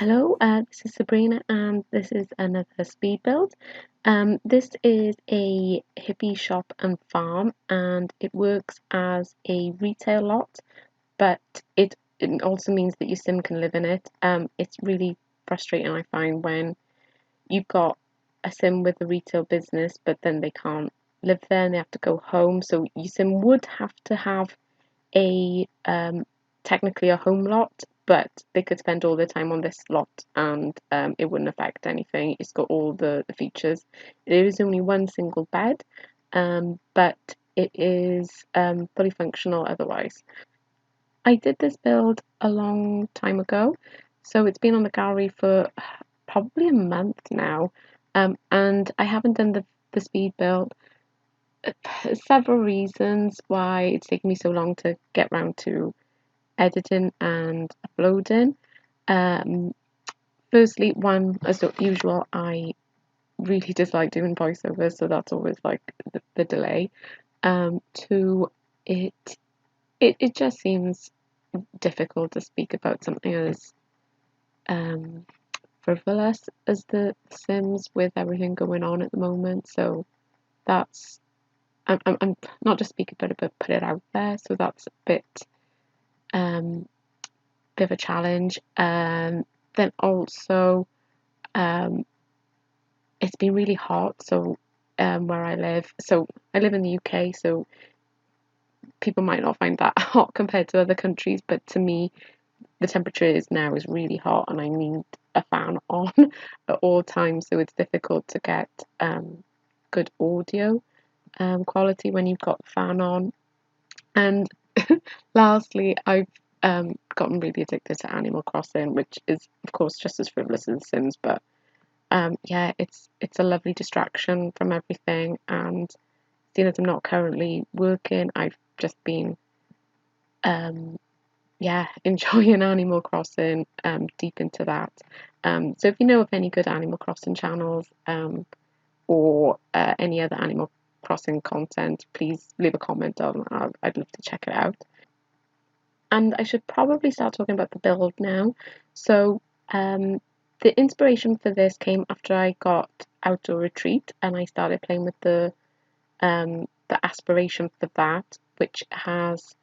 Hello, this is Sabrina and this is another speed build. This is a hippie shop and farm and it works as a retail lot, but it also means that your sim can live in it. It's really frustrating, I find, when you've got a sim with a retail business, but then they can't live there and they have to go home. So your sim would have to have a technically a home lot, but they could spend all their time on this lot and it wouldn't affect anything. It's got all the features. There is only one single bed, but it is fully functional otherwise. I did this build a long time ago, so it's been on the gallery for probably a month now, and I haven't done the speed build. Several reasons why it's taken me so long to get round to editing and uploading. Um, Firstly, one, as usual, I really dislike doing voiceovers, so that's always like the delay. Two, it it just seems difficult to speak about something as um, frivolous as the Sims with everything going on at the moment. So that's I'm not just speaking about it, but put it out there. So that's a um, bit of a challenge. Then also, um, it's been really hot. So where I live, so I live in the UK, so people might not find that hot compared to other countries, but to me, the temperature is now is really hot, and I need a fan on at all times. So it's difficult to get good audio quality when you've got the fan on. And lastly, I've gotten really addicted to Animal Crossing, which is of course just as frivolous as The Sims, but yeah, it's a lovely distraction from everything. And seeing as I'm not currently working, I've just been yeah, enjoying Animal Crossing deep into that. So if you know of any good Animal Crossing channels or any other Animal Crossing content, please leave a comment on. I'd love to check it out. And I should probably start talking about the build now. So the inspiration for this came after I got outdoor retreat and I started playing with the aspiration for that, which has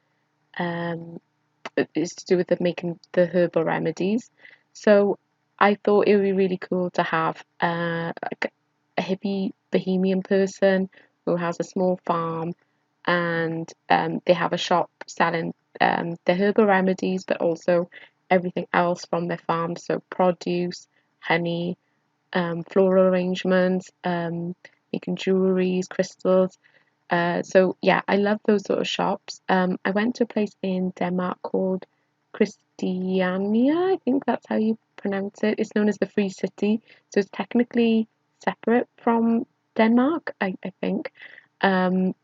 is to do with the making the herbal remedies. So I thought it would be really cool to have like a hippie bohemian person who has a small farm and they have a shop selling the herbal remedies, but also everything else from their farm. So produce, honey, floral arrangements, making jewelries, crystals. So yeah, I love those sort of shops. I went to a place in Denmark called Christiania. I think that's how you pronounce it. It's known as the Free City, so it's technically separate from Denmark, I think. Um,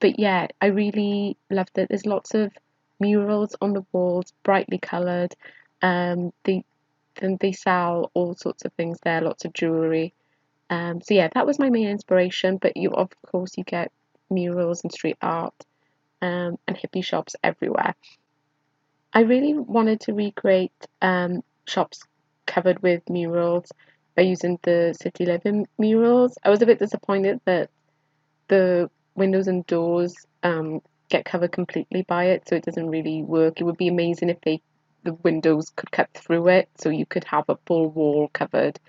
but yeah, I really loved it. There's lots of murals on the walls, brightly coloured. They then they sell all sorts of things there, lots of jewellery. So yeah, that was my main inspiration. But you, of course, you get murals and street art and hippie shops everywhere. I really wanted to recreate shops covered with murals by using the City Living murals. I was a bit disappointed that the windows and doors get covered completely by it, so it doesn't really work. It would be amazing if the windows could cut through it, so you could have a full wall covered.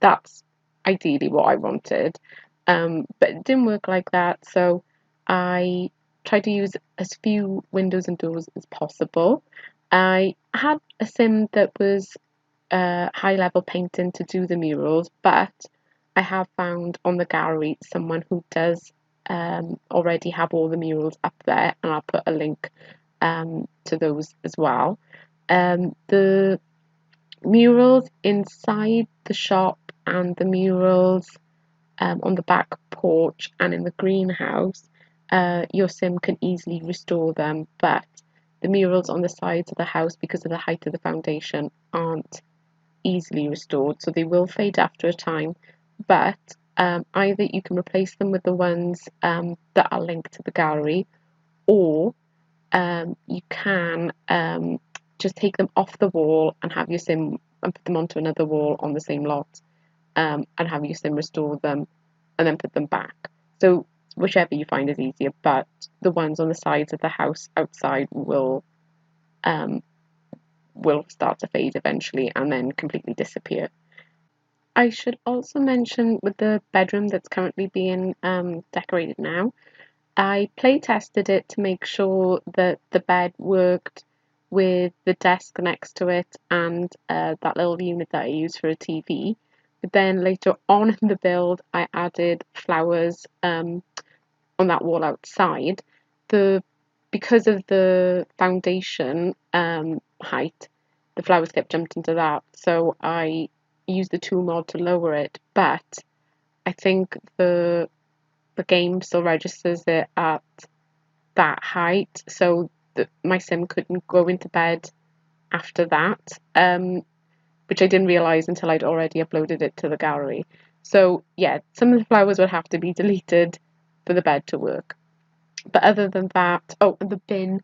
That's ideally what I wanted, but it didn't work like that. So I tried to use as few windows and doors as possible. I had a sim that was high level painting to do the murals, but I have found on the gallery someone who does already have all the murals up there, and I'll put a link to those as well. The murals inside the shop and the murals on the back porch and in the greenhouse, your sim can easily restore them, but the murals on the sides of the house, because of the height of the foundation, aren't easily restored, so they will fade after a time. But either you can replace them with the ones that are linked to the gallery, or you can just take them off the wall and have your sim and put them onto another wall on the same lot, and have your sim restore them and then put them back. So whichever you find is easier, but the ones on the sides of the house outside um, will start to fade eventually and then completely disappear. I should also mention with the bedroom that's currently being decorated now, I play tested it to make sure that the bed worked with the desk next to it and that little unit that I use for a TV. But then later on in the build, I added flowers on that wall outside. The Because of the foundation height, the flowers kept jumped into that, so I used the tool mod to lower it. But I think the game still registers it at that height, so that my sim couldn't go into bed after that, which I didn't realise until I'd already uploaded it to the gallery. So yeah, some of the flowers would have to be deleted for the bed to work. But other than that, oh, and the bin,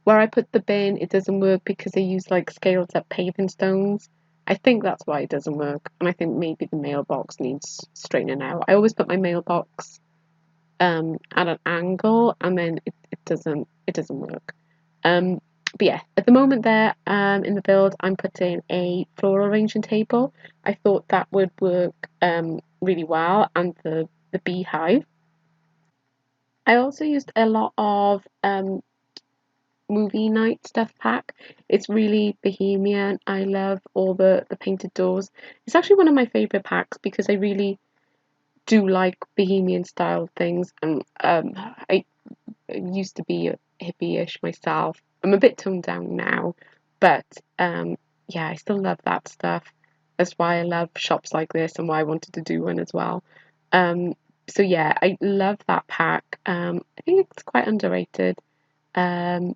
where I put the bin, it doesn't work because I use like scaled up paving stones. I think that's why it doesn't work, and I think maybe the mailbox needs straightening out. I always put my mailbox at an angle, and then it doesn't work. Um, but yeah, at the moment there in the build, I'm putting a floral arranging table. I thought that would work really well, and the beehive. I also used a lot of movie night stuff pack. It's really bohemian. I love all the painted doors. It's actually one of my favorite packs because I really do like bohemian style things, and I used to be hippie-ish myself. I'm a bit toned down now, but yeah, I still love that stuff. That's why I love shops like this and why I wanted to do one as well. Um, so yeah, I love that pack. I think it's quite underrated. Um,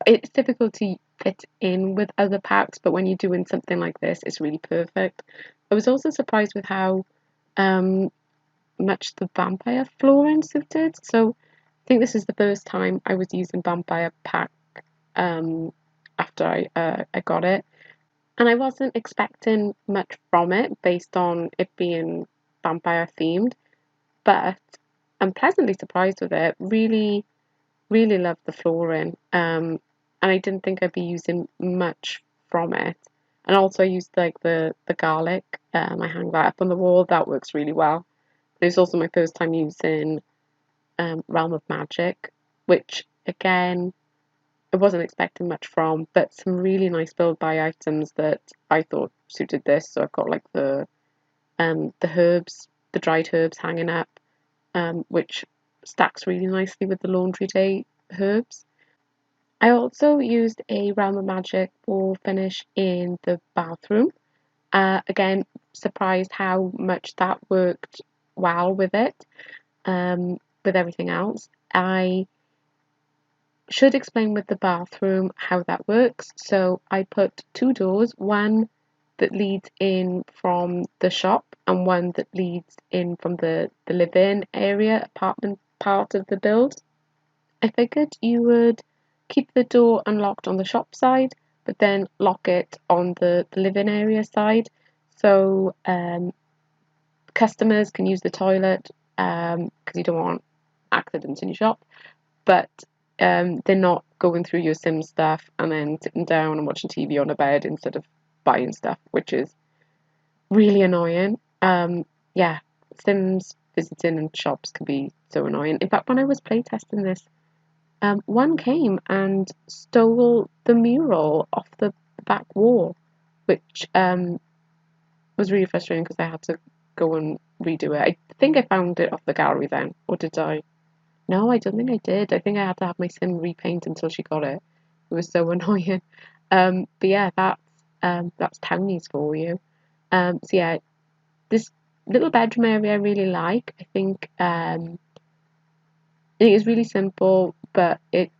it's difficult to fit in with other packs, but when you're doing something like this, it's really perfect. I was also surprised with how um, much the vampire flooring suited. So I think this is the first time I was using vampire pack um, after I got it, and I wasn't expecting much from it based on it being vampire themed, but I'm pleasantly surprised with it. Really, really love the flooring, and I didn't think I'd be using much from it. And also I used like the garlic. I hang that up on the wall. That works really well. It was also my first time using Realm of Magic, which again I wasn't expecting much from, but some really nice build by items that I thought suited this. So I've got like the herbs, the dried herbs hanging up, which stacks really nicely with the laundry day herbs. I also used a Realm of Magic wall finish in the bathroom. Again, surprised how much that worked well with it, with everything else. I should explain with the bathroom how that works. So I put two doors, one that leads in from the shop and one that leads in from the live-in area apartment part of the build. I figured you would keep the door unlocked on the shop side, but then lock it on the live-in area side. So customers can use the toilet because you don't want accidents in your shop, but they're not going through your sim stuff and then sitting down and watching TV on a bed instead of buying stuff, which is really annoying. Yeah, Sims visiting and shops can be so annoying. In fact, when I was playtesting this, one came and stole the mural off the back wall, which was really frustrating because I had to go and redo it. I think I found it off the gallery then, or did I? No, I don't think I did. I think I had to have my sim repaint until she got it. It was so annoying. But yeah, that's townies for you. So yeah, this little bedroom area I really like. It is really simple, but it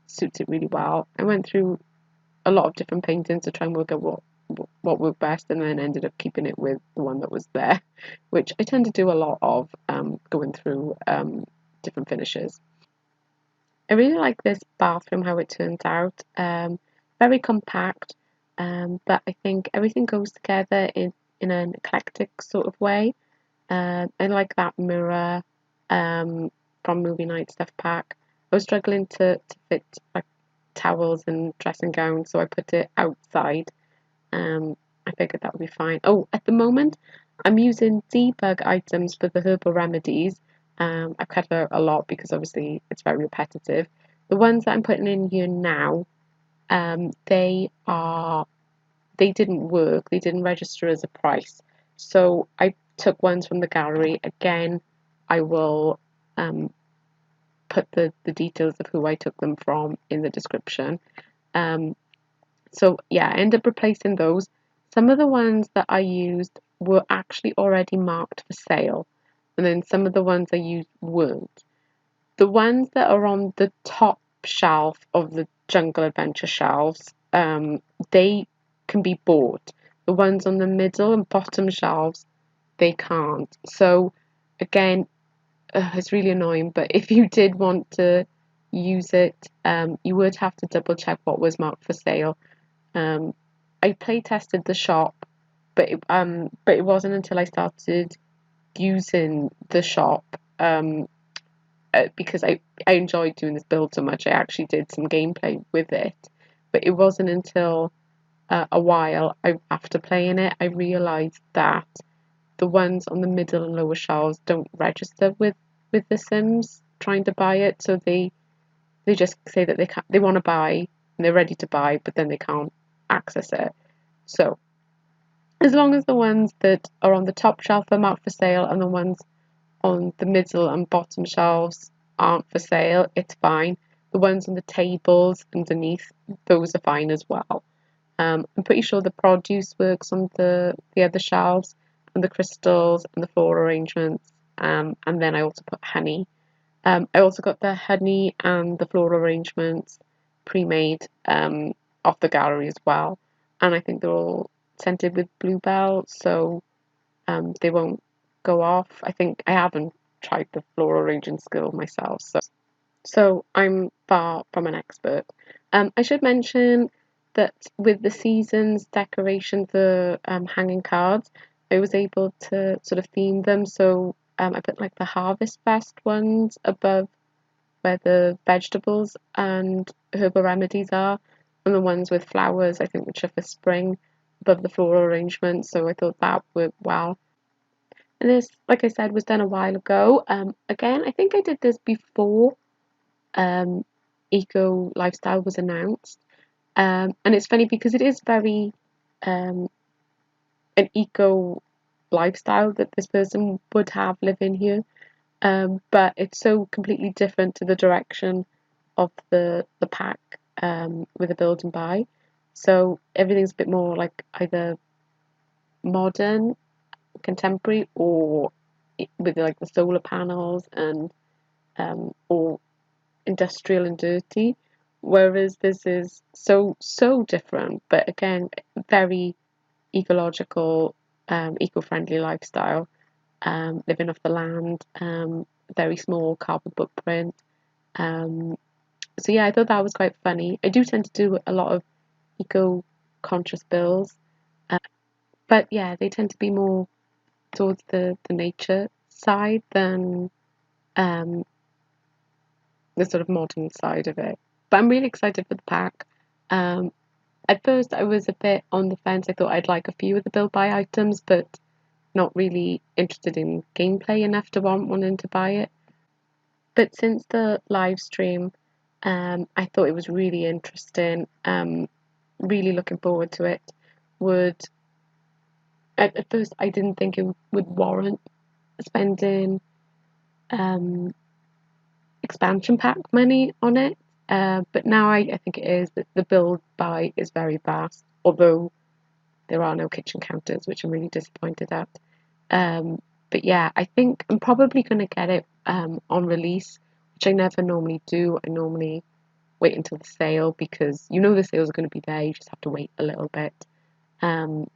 suits it really well. I went through a lot of different paintings to try and work out what worked best, and then ended up keeping it with the one that was there, which I tend to do a lot of, going through different finishes. I really like this bathroom, how it turns out. Very compact, but I think everything goes together in an eclectic sort of way. I like that mirror from Movie Night Stuff Pack. I was struggling to fit like towels and dressing gowns, so I put it outside. I figured that would be fine. Oh, at the moment, I'm using debug items for the herbal remedies. I've cut out a lot because obviously it's very repetitive. The ones that I'm putting in here now, they didn't work. They didn't register as a price. So I took ones from the gallery. Again, I will put the details of who I took them from in the description. Um, so yeah, I ended up replacing those. Some of the ones that I used were actually already marked for sale, and then some of the ones I used weren't. The ones that are on the top shelf of the Jungle Adventure shelves, they can be bought. The ones on the middle and bottom shelves, they can't. So again, it's really annoying, but if you did want to use it, you would have to double check what was marked for sale. I play tested the shop, but it wasn't until I started using the shop, because I enjoyed doing this build so much. I actually did some gameplay with it, but it wasn't until a while after playing it I realised that the ones on the middle and lower shelves don't register with the Sims trying to buy it, so they just say that they want to buy and they're ready to buy, but then they can't access it. So as long as the ones that are on the top shelf are marked for sale and the ones on the middle and bottom shelves aren't for sale, it's fine. The ones on the tables underneath, those are fine as well. I'm pretty sure the produce works on the other shelves, and the crystals and the floral arrangements, and then I also put honey. I also got the honey and the floral arrangements pre-made off the gallery as well, and I think they're all scented with bluebell, so they won't go off. I think I haven't tried the floral arranging skill myself, so I'm far from an expert. I should mention that with the season's decoration, the hanging cards, I was able to sort of theme them. So I put like the Harvest Fest ones above where the vegetables and herbal remedies are, and the ones with flowers, I think, which are for spring, above the floral arrangement. So I thought that worked well. And this, like I said, was done a while ago. Again, I think I did this before um, eco lifestyle was announced. And it's funny because it is very um, an eco lifestyle that this person would have living here. But it's so completely different to the direction of the pack with the build and buy. So everything's a bit more like either modern, contemporary, or with like the solar panels and or industrial and dirty, whereas this is so different, but again, very ecological, eco-friendly lifestyle, living off the land, very small carbon footprint. Um, so yeah, I thought that was quite funny. I do tend to do a lot of eco-conscious builds, but yeah, they tend to be more towards the nature side than um, the sort of modern side of it. But I'm really excited for the pack. Um, at first, I was a bit on the fence. I thought I'd like a few of the build buy items, but not really interested in gameplay enough to wanting to buy it. But since the live stream, I thought it was really interesting. Really looking forward to it. Would at first I didn't think it would warrant spending um, expansion pack money on it. But now I think it is that the build buy is very vast, although there are no kitchen counters, which I'm really disappointed at. But yeah, I think I'm probably going to get it on release, which I never normally do. I normally wait until the sale because you know the sales are going to be there. You just have to wait a little bit. Um,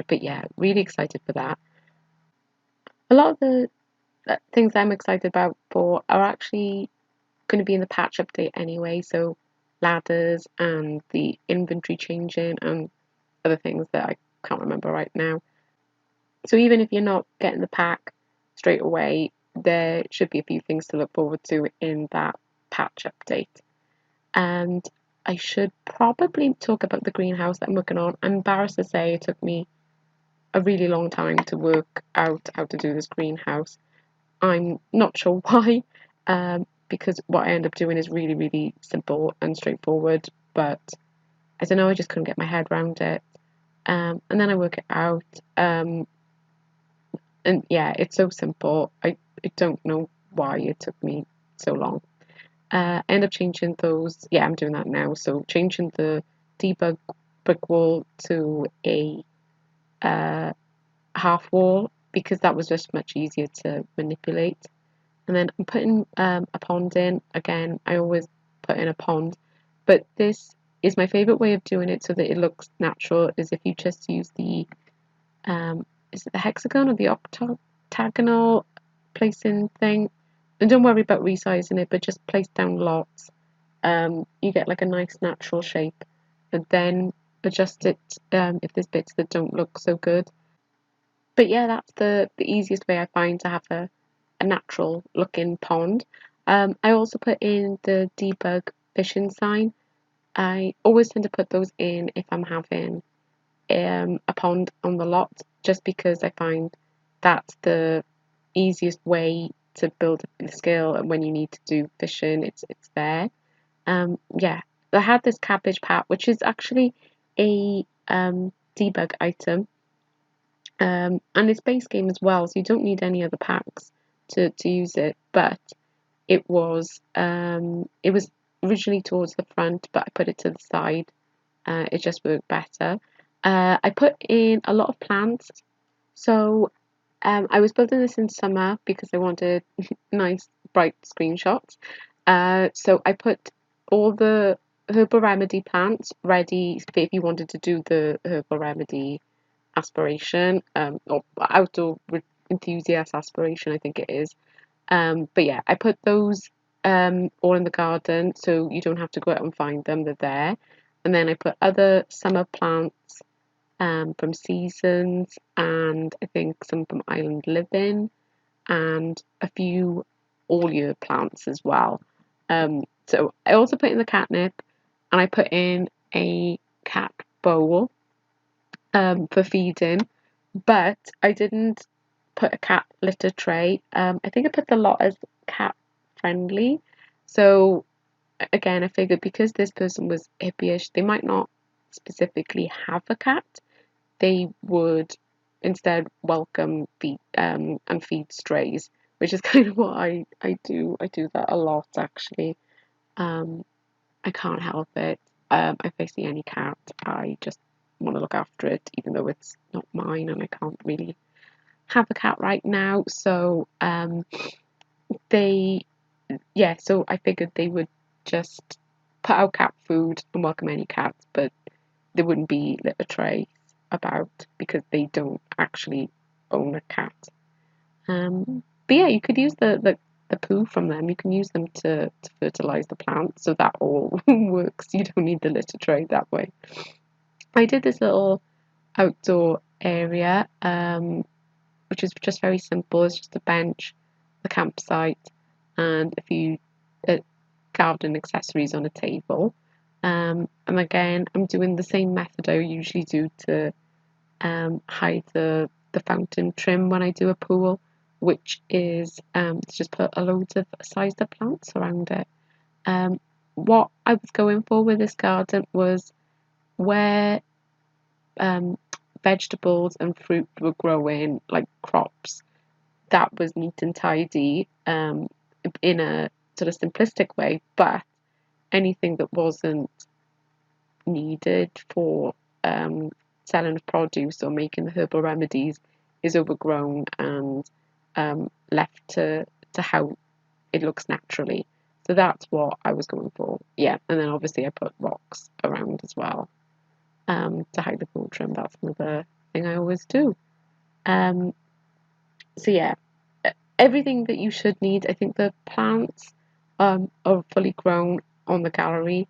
but yeah, really excited for that. A lot of the things I'm excited about for are actually going to be in the patch update anyway. So ladders and the inventory changing and other things that I can't remember right now. So even if you're not getting the pack straight away, there should be a few things to look forward to in that patch update. And I should probably talk about the greenhouse that I'm working on. I'm embarrassed to say it took me a really long time to work out how to do this greenhouse. I'm not sure why, because what I end up doing is really, really simple and straightforward, but I don't know, I just couldn't get my head around it. And then I work it out, and yeah, it's so simple. I don't know why it took me so long. I end up changing those, yeah, I'm doing that now. So changing the debug brick wall to a half wall because that was just much easier to manipulate. And then I'm putting a pond in. Again, I always put in a pond, but this is my favorite way of doing it so that it looks natural is if you just use the is it the hexagon or the octagonal placing thing? And don't worry about resizing it, but just place down lots. You get like a nice natural shape, and then adjust it if there's bits that don't look so good. But yeah, that's the easiest way I find to have a natural looking pond. I also put in the debug fishing sign. I always tend to put those in if I'm having a pond on the lot, just because I find that's the easiest way to build the skill, and when you need to do fishing, it's there. Yeah, I had this cabbage pat, which is actually a debug item, and it's base game as well, so you don't need any other packs to use it. But it was originally towards the front, but I put it to the side. It just worked better. I put in a lot of plants. So I was building this in summer because I wanted nice bright screenshots. So I put all the herbal remedy plants ready if you wanted to do the herbal remedy aspiration, or outdoor enthusiast aspiration, I think it is. But yeah, I put those all in the garden so you don't have to go out and find them, they're there. And then I put other summer plants from Seasons, and I think some from Island Livin, and a few all year plants as well. So I also put in the catnip, and I put in a cat bowl for feeding, but I didn't put a cat litter tray. I think I put the lot as cat friendly. So again, I figured because this person was hippie-ish, they might not specifically have a cat. They would instead welcome and feed strays, which is kind of what I do. I do that a lot actually. Um, I can't help it. If I see any cat, I just want to look after it, even though it's not mine and I can't really have a cat right now. So they, yeah, so I figured they would just put out cat food and welcome any cats, but there wouldn't be litter trays about because they don't actually own a cat. But yeah, you could use the poo from them. You can use them to fertilize the plants, so that all works. You don't need the litter tray that way. I did this little outdoor area, which is just very simple. It's just a bench, the campsite, and a few uh, garden accessories on a table. And again, I'm doing the same method I usually do to hide the fountain trim when I do a pool, which is to just put a load of sized up plants around it. What I was going for with this garden was where um, vegetables and fruit were growing, like crops, that was neat and tidy in a sort of simplistic way, but anything that wasn't needed for selling of produce or making the herbal remedies is overgrown and left to how it looks naturally. So that's what I was going for. Yeah, and then obviously I put rocks around as well to hide the pool trim. That's another thing I always do. Um, so yeah, everything that you should need. I think the plants are fully grown on the gallery.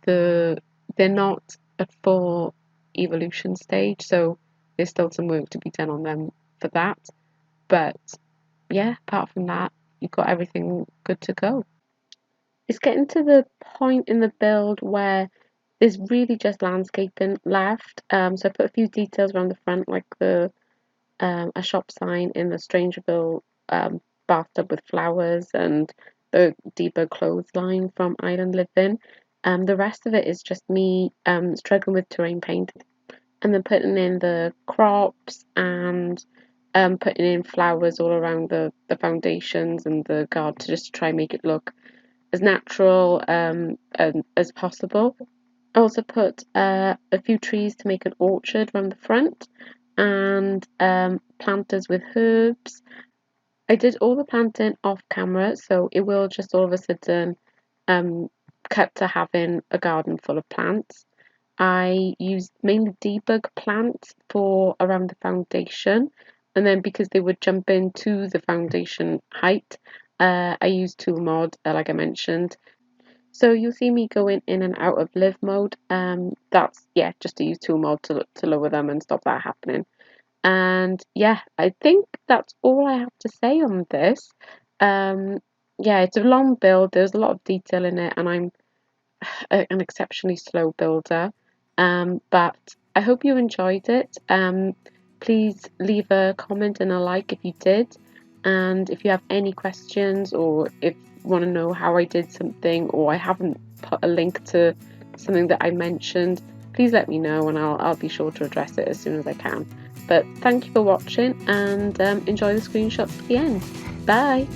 They're not at full evolution stage, so there's still some work to be done on them for that. But yeah, apart from that, you've got everything good to go. It's getting to the point in the build where there's really just landscaping left. So I put a few details around the front, like a shop sign in the Strangerville bathtub with flowers, and the debug clothesline from Island Livin. The rest of it is just me struggling with terrain paint, and then putting in the crops and putting in flowers all around the foundations and the garden to just try and make it look as natural and as possible. I also put a few trees to make an orchard around the front, and planters with herbs. I did all the planting off camera, so it will just all of a sudden um, cut to having a garden full of plants. I used mainly debug plants for around the foundation, and then because they would jump into the foundation height, I used tool mod, like I mentioned. So you'll see me going in and out of live mode. That's yeah, just to use tool mod to lower them and stop that happening. And yeah, I think that's all I have to say on this. Um, yeah, it's a long build. There's a lot of detail in it, and I'm an exceptionally slow builder. But I hope you enjoyed it. Please leave a comment and a like if you did. And if you have any questions, or if you want to know how I did something, or I haven't put a link to something that I mentioned, please let me know, and I'll be sure to address it as soon as I can. But thank you for watching, and enjoy the screenshots at the end. Bye!